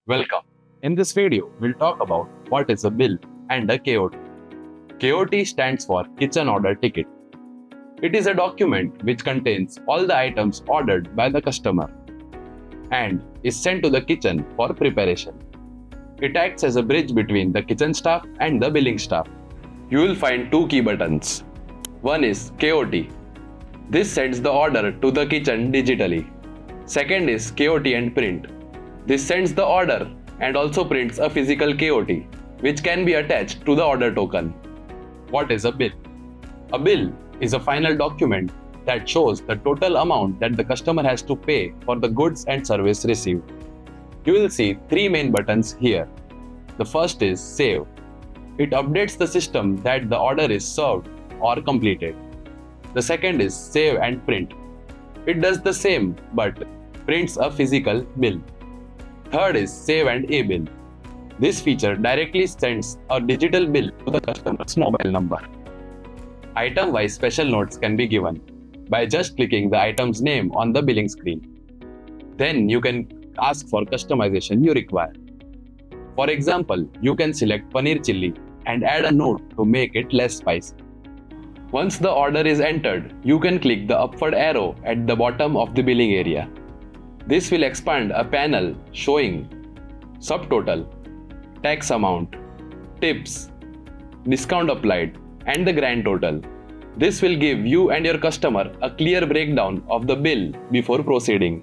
Welcome. In this video, we'll talk about what is a bill and a KOT. KOT stands for Kitchen Order Ticket. It is a document which contains all the items ordered by the customer and is sent to the kitchen for preparation. It acts as a bridge between the kitchen staff and the billing staff. You will find two key buttons. One is KOT. This sends the order to the kitchen digitally. Second is KOT and print. This sends the order and also prints a physical KOT, which can be attached to the order token. What is a bill? A bill is a final document that shows the total amount that the customer has to pay for the goods and service received. You will see three main buttons here. The first is Save. It updates the system that the order is served or completed. The second is Save and Print. It does the same but prints a physical bill. Third is Save and A-Bill. This feature directly sends a digital bill to the customer's mobile number. Item-wise special notes can be given by just clicking the item's name on the billing screen. Then you can ask for customization you require. For example, you can select paneer chilli and add a note to make it less spicy. Once the order is entered, you can click the upward arrow at the bottom of the billing area. This will expand a panel showing subtotal, tax amount, tips, discount applied, and the grand total. This will give you and your customer a clear breakdown of the bill before proceeding.